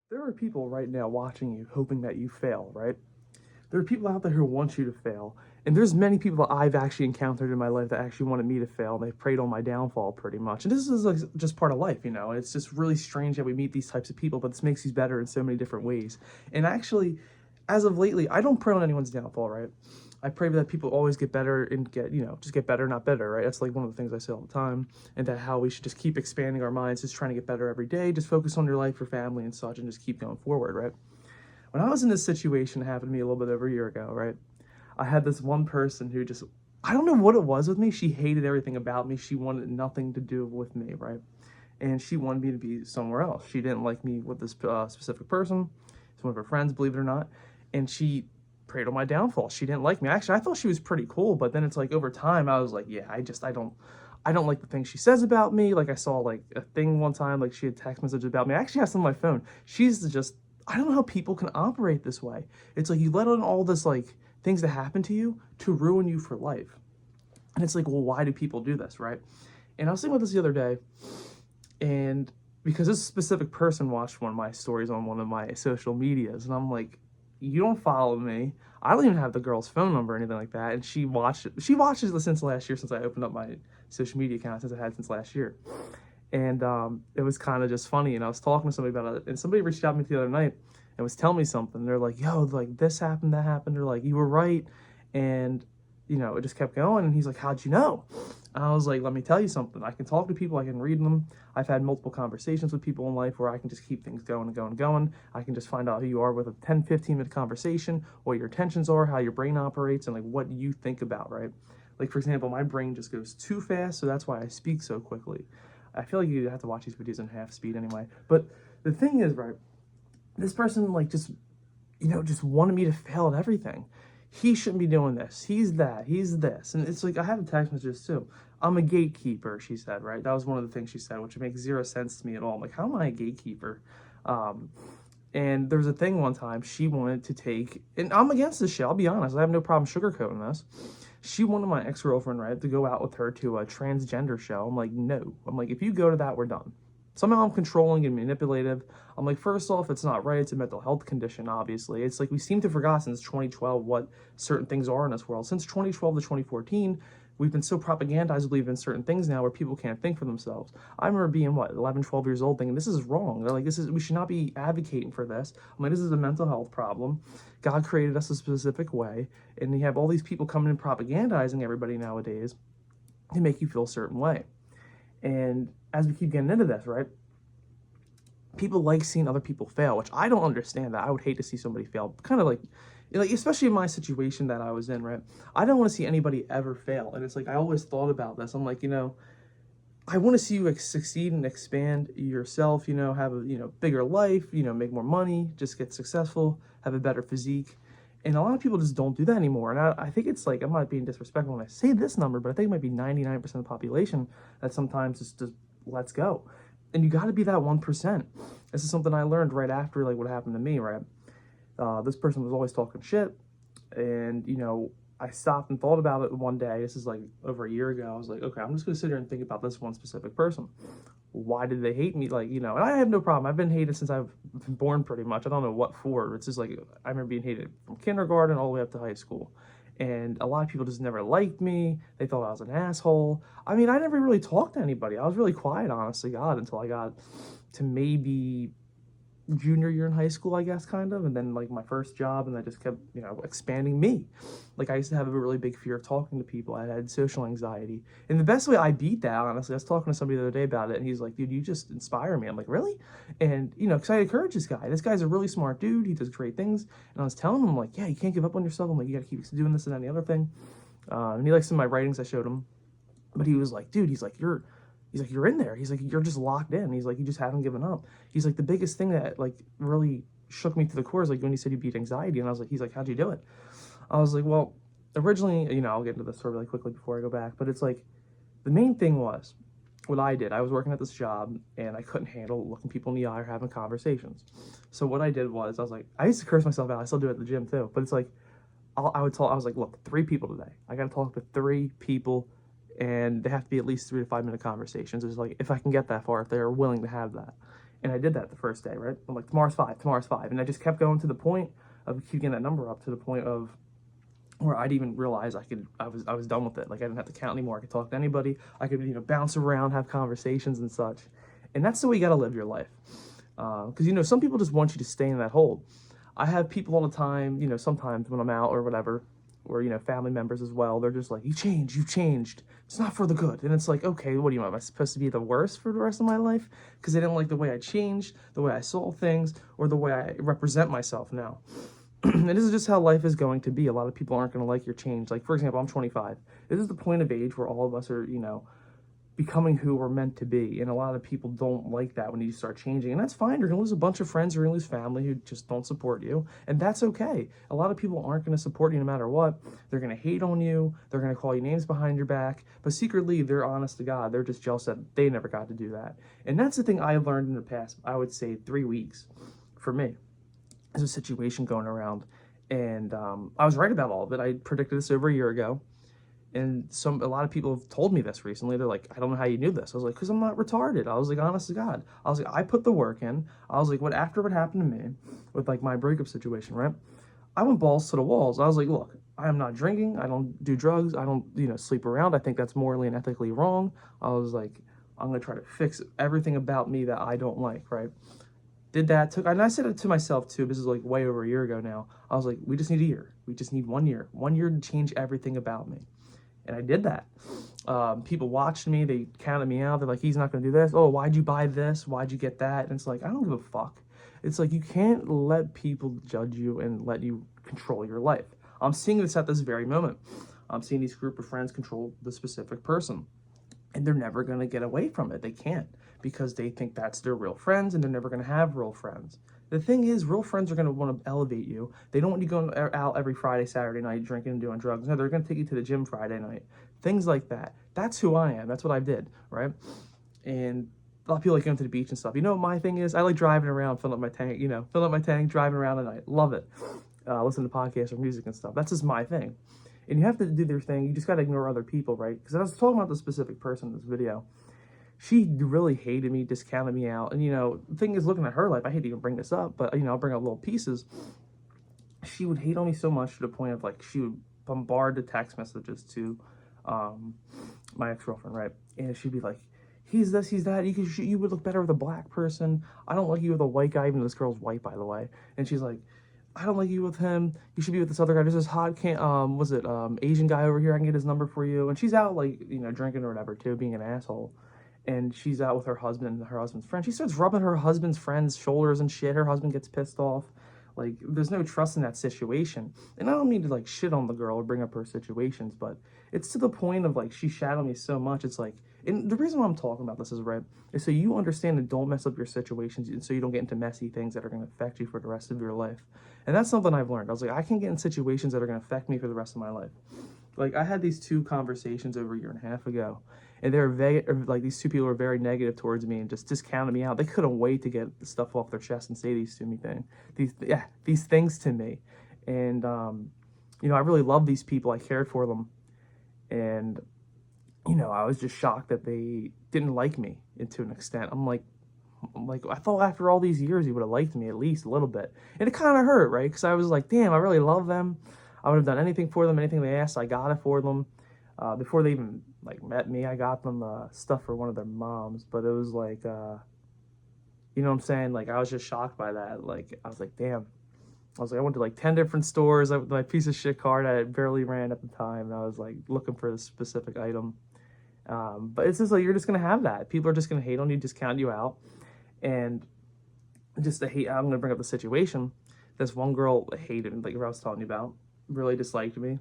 There are people right now watching you, hoping that you fail, right? There are people out there who want you to fail. And there's many people that I've actually encountered in my life that actually wanted me to fail. And they've preyed on my downfall pretty much. And this is like just part of life, you know? It's just really strange that we meet these types of people, but this makes you better in so many different ways. And actually, as of lately, I don't prey on anyone's downfall, right? I pray that people always get better and get, just get better, not better, right? That's like one of the things I say all the time. And that how we should just keep expanding our minds, just trying to get better every day, just focus on your life, your family and such, and just keep going forward, right? When I was in this situation, it happened to me a little bit over a year ago, right? I had this one person who just, I don't know what it was with me. She hated everything about me. She wanted nothing to do with me, right? And she wanted me to be somewhere else. She didn't like me with this specific person. It's one of her friends, believe it or not. And she preyed on my downfall. She didn't like me. Actually, I thought she was pretty cool, but then it's like over time, I was like, yeah, I don't like the things she says about me. Like I saw like a thing one time, like she had text messages about me. I actually have some on my phone. She's just, I don't know how people can operate this way. It's like you let on all this like things that happen to you to ruin you for life. And it's like, well, why do people do this, right? And I was thinking about this the other day, and because this specific person watched one of my stories on one of my social medias, and I'm like, you don't follow me. I don't even have the girl's phone number or anything like that. And she watches this since last year, since I opened up my social media account, since I had since last year. And it was kind of just funny. And I was talking to somebody about it, and somebody reached out to me the other night and was telling me something. They're like, yo, like this happened, that happened. They're like, you were right. And it just kept going. And he's like, how'd you know? And I was like, let me tell you something. I can talk to people, I can read them. I've had multiple conversations with people in life where I can just keep things going and going and going. I can just find out who you are with a 10, 15-minute conversation, what your intentions are, how your brain operates, and like what you think about, right? Like, for example, my brain just goes too fast, so that's why I speak so quickly. I feel like you have to watch these videos in half speed anyway. But the thing is, right, this person like just wanted me to fail at everything. He shouldn't be doing this. He's that. He's this. And it's like, I have a text messages too. I'm a gatekeeper, she said, right? That was one of the things she said, which makes zero sense to me at all. I'm like, how am I a gatekeeper? And there was a thing one time she wanted to take, and I'm against this shit, I'll be honest. I have no problem sugarcoating this. She wanted my ex-girlfriend, right, to go out with her to a transgender show. I'm like, no. I'm like, if you go to that, we're done. Somehow I'm controlling and manipulative. I'm like, first off, it's not right. It's a mental health condition, obviously. It's like we seem to forget since 2012 what certain things are in this world. Since 2012 to 2014, we've been so propagandized to believe in certain things now where people can't think for themselves. I remember being, 11, 12 years old thinking, this is wrong. They're like, we should not be advocating for this. I'm like, this is a mental health problem. God created us a specific way. And you have all these people coming and propagandizing everybody nowadays to make you feel a certain way. And as we keep getting into this, right, people like seeing other people fail, which I don't understand that. I would hate to see somebody fail. Kind of like, especially in my situation that I was in, right? I don't want to see anybody ever fail. And it's like, I always thought about this. I'm like, I want to see you succeed and expand yourself, have a, bigger life, make more money, just get successful, have a better physique. And a lot of people just don't do that anymore. And I think it's like, I'm not being disrespectful when I say this number, but I think it might be 99% of the population that sometimes just lets go. And you got to be that 1%. This is something I learned right after like what happened to me, right? This person was always talking shit. And, I stopped and thought about it one day. This is like over a year ago. I was like, okay, I'm just going to sit here and think about this one specific person. Why did they hate me? Like, and I have no problem. I've been hated since I've been born pretty much. I don't know what for. It's just like, I remember being hated from kindergarten all the way up to high school. And a lot of people just never liked me. They thought I was an asshole. I mean, I never really talked to anybody. I was really quiet, honestly, God, until I got to maybe junior year in high school, I guess, kind of. And then like my first job, and I just kept, expanding me. Like I used to have a really big fear of talking to people. I had social anxiety. And the best way I beat that, honestly, I was talking to somebody the other day about it, and he's like, dude, you just inspire me. I'm like, really? And, because I encourage this guy. This guy's a really smart dude. He does great things. And I was telling him, like, yeah, you can't give up on yourself. I'm like, you got to keep doing this and any other thing. And he likes some of my writings I showed him. But he was like, dude, he's like, you're in there. He's like, you're just locked in. He's like, you just haven't given up. He's like, the biggest thing that like really shook me to the core is like when you said you beat anxiety. And I was like, he's like, how'd you do it? I was like, well, originally, I'll get into this story really quickly before I go back. But it's like, the main thing was what I did. I was working at this job and I couldn't handle looking people in the eye or having conversations. So what I did was, I was like, I used to curse myself out. I still do it at the gym too. But it's like, I was like, look, 3 people today. I got to talk to 3 people. And they have to be at least 3 to 5 minute conversations. It's like, if I can get that far, if they're willing to have that. And I did that the first day, right? I'm like, tomorrow's 5, tomorrow's 5. And I just kept going to the point of keeping that number up to the point of where I'd even realize I was done with it. Like I didn't have to count anymore. I could talk to anybody. I could, bounce around, have conversations and such. And that's the way you got to live your life. Because, some people just want you to stay in that hold. I have people all the time, sometimes when I'm out or whatever, or, family members as well, they're just like, you've changed. It's not for the good. And it's like, okay, what do you want? Am I supposed to be the worst for the rest of my life? Because they didn't like the way I changed, the way I saw things, or the way I represent myself now. And this is just how life is going to be. A lot of people aren't going to like your change. Like, for example, I'm 25. This is the point of age where all of us are, becoming who we're meant to be. And a lot of people don't like that when you start changing. And that's fine. You're going to lose a bunch of friends. You're going to lose family who just don't support you. And that's okay. A lot of people aren't going to support you no matter what. They're going to hate on you. They're going to call you names behind your back. But secretly, they're honest to God. They're just jealous that they never got to do that. And that's the thing I've learned in the past, I would say 3 weeks for me. There's a situation going around. And I was right about all of it. I predicted this over a year ago. And a lot of people have told me this recently. They're like, I don't know how you knew this. I was like, because I'm not retarded. I was like, honest to God. I was like, I put the work in. I was like, after what happened to me with like my breakup situation, right? I went balls to the walls. I was like, look, I am not drinking. I don't do drugs. I don't, sleep around. I think that's morally and ethically wrong. I was like, I'm going to try to fix everything about me that I don't like, right? Did that, and I said it to myself too. This is like way over a year ago now. I was like, we just need a year. We just need 1 year. 1 year to change everything about me. And I did that. People watched me. They counted me out. They're like, he's not going to do this. Oh, why'd you buy this? Why'd you get that? And it's like, I don't give a fuck. It's like, you can't let people judge you and let you control your life. I'm seeing this at this very moment. I'm seeing these group of friends control the specific person. And they're never going to get away from it. They can't, because they think that's their real friends, and they're never going to have real friends. The thing is, real friends are going to want to elevate you. They don't want you going out every Friday, Saturday night, drinking and doing drugs. No, they're going to take you to the gym Friday night. Things like that. That's who I am. That's what I did, right? And a lot of people like going to the beach and stuff. You know what my thing is? I like driving around, filling up my tank, driving around at night. Love it. Listen to podcasts or music and stuff. That's just my thing. And you have to do their thing. You just got to ignore other people, right? Because I was talking about the specific person in this video. She really hated me, discounted me out. And, the thing is, looking at her life, I hate to even bring this up, but, I'll bring up little pieces. She would hate on me so much to the point of, like, she would bombard the text messages to my ex-girlfriend, right? And she'd be like, he's this, he's that. You would look better with a black person. I don't like you with a white guy, even though this girl's white, by the way. And she's like, I don't like you with him. You should be with this other guy. There's this hot Asian guy over here. I can get his number for you. And she's out, like, drinking or whatever, too, being an asshole. And she's out with her husband and her husband's friend. She starts rubbing her husband's friend's shoulders and shit. Her husband gets pissed off. Like, there's no trust in that situation. And I don't mean to, like, shit on the girl or bring up her situations, but it's to the point of, like, she shadowed me so much. It's like, and the reason why I'm talking about this is, right, is so you understand and don't mess up your situations, and so you don't get into messy things that are going to affect you for the rest of your life. And that's something I've learned. I was like, I can get in situations that are going to affect me for the rest of my life. Like, I had these 2 conversations over a year and a half ago, and they were these 2 people were very negative towards me and just discounted me out. They couldn't wait to get the stuff off their chest and say these things to me. And, I really love these people. I cared for them. And, I was just shocked that they didn't like me to an extent. I'm like, I thought after all these years, he would have liked me at least a little bit. And it kind of hurt, right? Because I was like, damn, I really love them. I would have done anything for them. Anything they asked, I got it for them. Before they even, like, met me, I got them stuff for one of their moms. But it was like, you know what I'm saying? Like, I was just shocked by that. Like, I was like, damn. I was like, I went to, like, 10 different stores with my piece of shit card I barely ran at the time. And I was, like, looking for this specific item. But it's just like, you're just going to have that. People are just going to hate on you, discount you out. And just I'm going to bring up the situation. This one girl hated, like I was telling you about, really disliked me.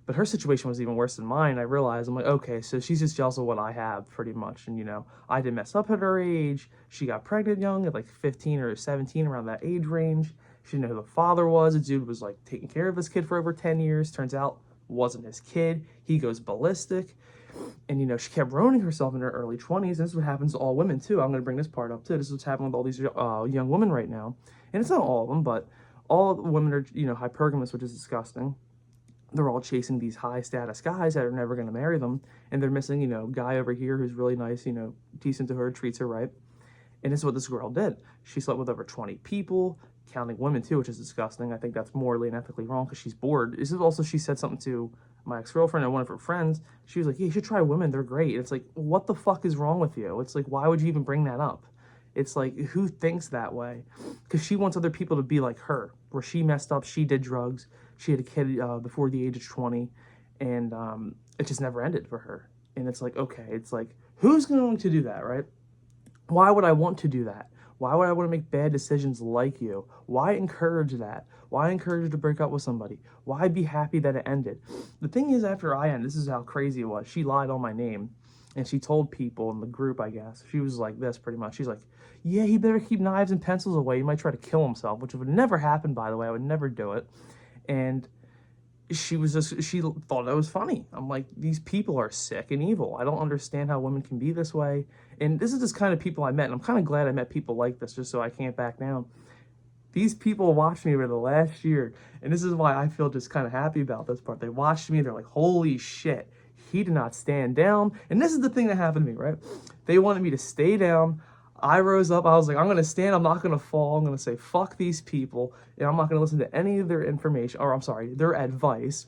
But her situation was even worse than mine. I realized, I'm like, okay, so she's just jealous of what I have, pretty much. And, I didn't mess up at her age. She got pregnant young at, like, 15 or 17, around that age range. She didn't know who the father was. The dude was, like, taking care of this kid for over 10 years. Turns out, wasn't his kid. He goes ballistic. And, she kept ruining herself in her early 20s. This is what happens to all women, too. I'm going to bring this part up, too. This is what's happening with all these young women right now. And it's not all of them, but all women are, hypergamous, which is disgusting. They're all chasing these high-status guys that are never going to marry them. And they're missing, guy over here who's really nice, decent to her, treats her right. And this is what this girl did. She slept with over 20 people, counting women too, which is disgusting. I think that's morally and ethically wrong because she's bored. This is also, she said something to my ex-girlfriend and one of her friends. She was like, yeah, you should try women. They're great. And it's like, what the fuck is wrong with you? It's like, why would you even bring that up? It's like, who thinks that way? Because she wants other people to be like her, where she messed up, she did drugs, she had a kid before the age of 20, and it just never ended for her. And it's like, okay, it's like, who's going to do that, right? Why would I want to do that? Why would I want to make bad decisions like you? Why encourage that? Why encourage you to break up with somebody? Why be happy that it ended? The thing is, after I ended, this is how crazy it was. She lied on my name, and she told people in the group, I guess. She was like this, pretty much. She's like, yeah, he better keep knives and pencils away. He might try to kill himself, which would never happen, by the way. I would never do it. And she thought it was funny. I'm like, these people are sick and evil. I don't understand how women can be this way. And this is just kind of people I met, and I'm kind of glad I met people like this, just so I can't back down. These people watched me over the last year, and this is why I feel just kind of happy about this part. They watched me, they're like, holy shit, he did not stand down. And this is the thing that happened to me, right? They wanted me to stay down. I rose up, I was like, I'm going to stand, I'm not going to fall, I'm going to say, fuck these people, and I'm not going to listen to any of their information, or I'm sorry, their advice.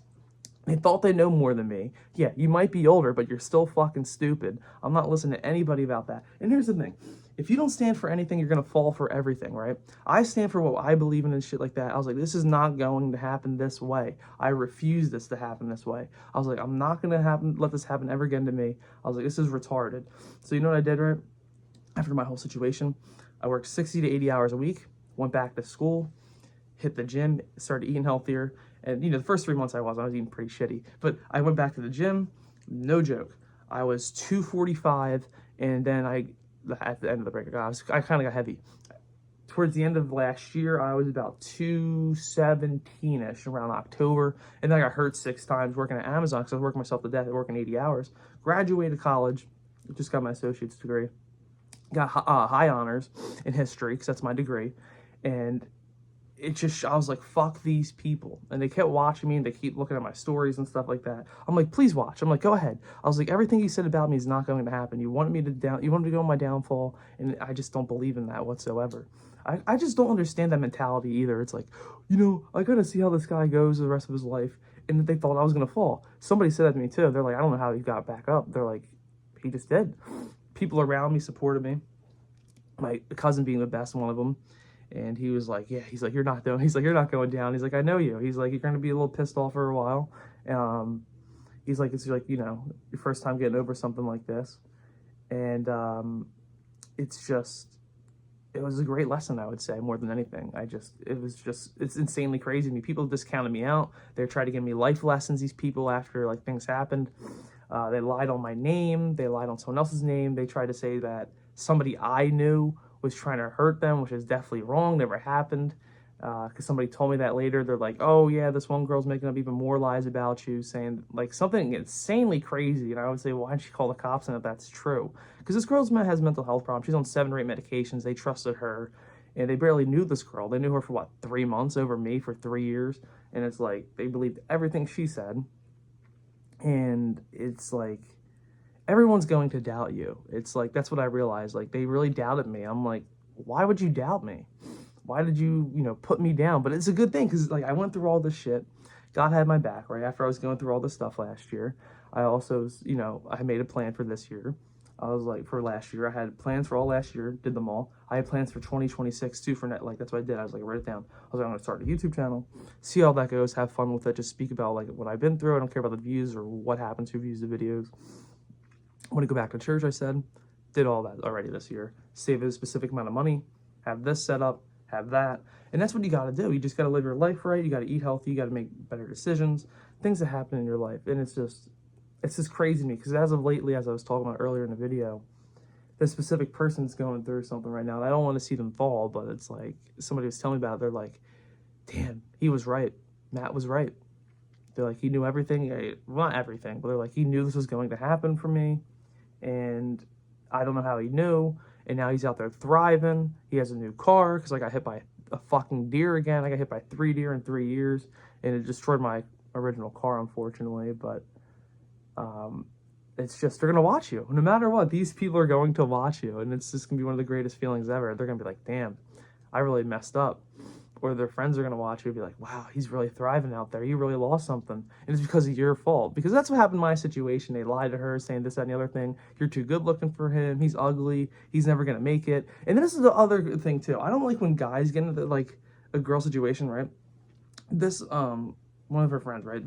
They thought they know more than me. Yeah, you might be older, but you're still fucking stupid. I'm not listening to anybody about that. And here's the thing. If you don't stand for anything, you're going to fall for everything, right? I stand for what I believe in and shit like that. I was like, this is not going to happen this way. I refuse this to happen this way. I was like, I'm not going to let this happen ever again to me. I was like, this is retarded. So you know what I did, right? After my whole situation, I worked 60 to 80 hours a week, went back to school, hit the gym, started eating healthier. And, you know, the first 3 months I was eating pretty shitty. But I went back to the gym, no joke. I was 245, and then at the end of the break, I kind of got heavy. Towards the end of last year, I was about 217-ish around October. And then I got hurt 6 times working at Amazon because I was working myself to death, working 80 hours. Graduated college, just got my associate's degree. Got high honors in history because that's my degree. And I was like, fuck these people. And they kept watching me, and they keep looking at my stories and stuff like that. I'm like, please watch. I'm like, go ahead. I was like, everything you said about me is not going to happen. You wanted me to go on my downfall, and I just don't believe in that whatsoever. I just don't understand that mentality either. It's like, you know, I gotta see how this guy goes the rest of his life. And they thought I was gonna fall. Somebody said that to me too. They're like, I don't know how he got back up. They're like, he just did. People around me supported me. My cousin being the best one of them. And he was like, yeah, he's like, you're not going down. He's like, I know you. He's like, you're going to be a little pissed off for a while. He's like, it's like, you know, your first time getting over something like this. And it was a great lesson, I would say, more than anything. It's insanely crazy to me. People discounted me out. They tried to give me life lessons, these people, after like things happened. They lied on my name. They lied on someone else's name. They tried to say that somebody I knew was trying to hurt them, which is definitely wrong, never happened. Because somebody told me that later. They're like, oh yeah, this one girl's making up even more lies about you, saying like something insanely crazy. And I would say, well, why don't you call the cops on if that's true? Because this girl has mental health problems. She's on 7 or 8 medications. They trusted her, and they barely knew this girl. They knew her for what, 3 months, over me for 3 years. And it's like, they believed everything she said. And it's like, everyone's going to doubt you. It's like, that's what I realized. Like, they really doubted me. I'm like, why would you doubt me? Why did you, put me down? But it's a good thing, because like, I went through all this shit. God had my back, right? After I was going through all this stuff last year, I also, I made a plan for this year. I was like, for last year, I had plans for all last year, did them all. I had plans for 2026 too, that's what I did. I was like, write it down. I was like, I'm gonna start a YouTube channel, see how that goes, have fun with it, just speak about like what I've been through. I don't care about the views or what happens, who views the videos. I want to go back to church, I said. Did all that already this year. Save a specific amount of money, have this set up, have that. And that's what you got to do. You just got to live your life right. You got to eat healthy. You got to make better decisions, things that happen in your life. And it's just crazy to me, because as of lately, as I was talking about earlier in the video, this specific person's going through something right now. And I don't want to see them fall, but it's like, somebody was telling me about it. They're like, damn, he was right. Matt was right. They're like, he knew everything. Well, not everything, but they're like, he knew this was going to happen for me. And I don't know how he knew. And now he's out there thriving. He has a new car, because I got hit by a fucking deer again. I got hit by 3 deer in 3 years, and it destroyed my original car, unfortunately. But it's just, they're going to watch you. No matter what, these people are going to watch you. And it's just going to be one of the greatest feelings ever. They're going to be like, damn, I really messed up. Or their friends are going to watch you and be like, wow, he's really thriving out there. You really lost something. And it's because of your fault. Because that's what happened in my situation. They lied to her, saying this, that, and the other thing. You're too good looking for him. He's ugly. He's never going to make it. And this is the other thing, too. I don't like when guys get into, like, a girl situation, right? This, one of her friends, right?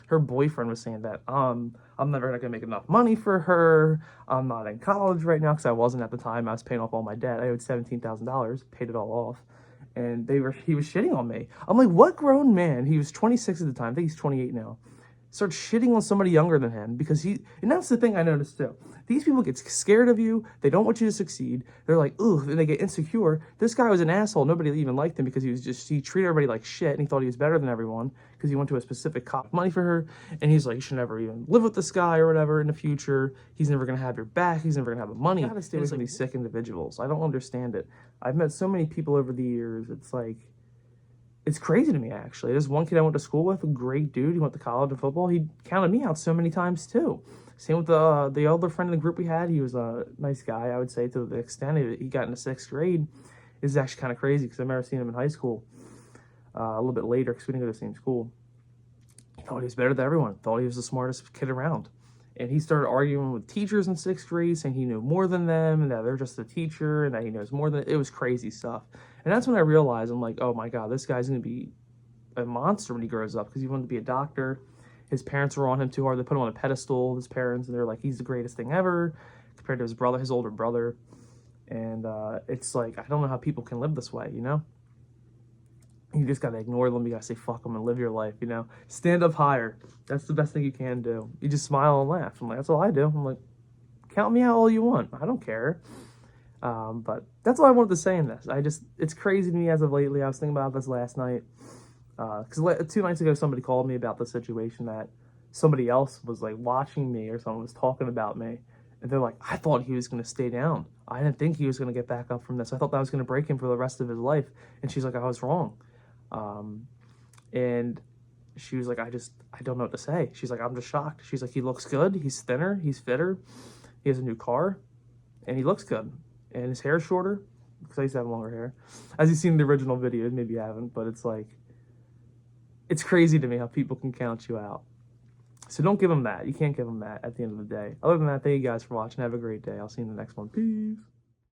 Her boyfriend was saying that, I'm never going to make enough money for her. I'm not in college right now, because I wasn't at the time. I was paying off all my debt. I owed $17,000, paid it all off. And he was shitting on me. I'm like, what grown man? He was 26 at the time. I think he's 28 now. Starts shitting on somebody younger than him because and that's the thing I noticed too. These people get scared of you. They don't want you to succeed. They're like, ooh, and they get insecure. This guy was an asshole. Nobody even liked him because he treated everybody like shit, and he thought he was better than everyone because he went to a specific cop money for her, and he's like, you should never even live with this guy or whatever in the future. He's never gonna have your back. He's never gonna have the money. You gotta stay away from these sick individuals. I don't understand it. I've met so many people over the years. It's like, it's crazy to me, actually. There's one kid I went to school with, a great dude. He went to college and football. He counted me out so many times, too. Same with the older friend in the group we had. He was a nice guy, I would say, to the extent he got into 6th grade. Is actually kind of crazy because I remember seeing him in high school a little bit later because we didn't go to the same school. He thought he was better than everyone. Thought he was the smartest kid around. And he started arguing with teachers in 6th grade, saying he knew more than them, and that they're just a teacher, and that he knows more than... It was crazy stuff. And that's when I realized, I'm like, oh my God, this guy's going to be a monster when he grows up, because he wanted to be a doctor. His parents were on him too hard. They put him on a pedestal, his parents, and they're like, he's the greatest thing ever, compared to his brother, his older brother. And it's like, I don't know how people can live this way, you know? You just gotta ignore them. You gotta say fuck them and live your life, you know? Stand up higher. That's the best thing you can do. You just smile and laugh. I'm like, that's all I do. I'm like, count me out all you want. I don't care. But that's all I wanted to say in this. It's crazy to me as of lately. I was thinking about this last night. Because 2 nights ago, somebody called me about the situation that somebody else was like watching me or someone was talking about me. And they're like, I thought he was going to stay down. I didn't think he was going to get back up from this. I thought that was going to break him for the rest of his life. And she's like, I was wrong. And she was like, I don't know what to say. She's like, I'm just shocked. She's like, he looks good. He's thinner. He's fitter. He has a new car. And he looks good. And his hair's shorter. Because I used to have longer hair. As you've seen in the original videos, maybe you haven't. But it's like, it's crazy to me how people can count you out. So don't give them that. You can't give them that at the end of the day. Other than that, thank you guys for watching. Have a great day. I'll see you in the next one. Peace.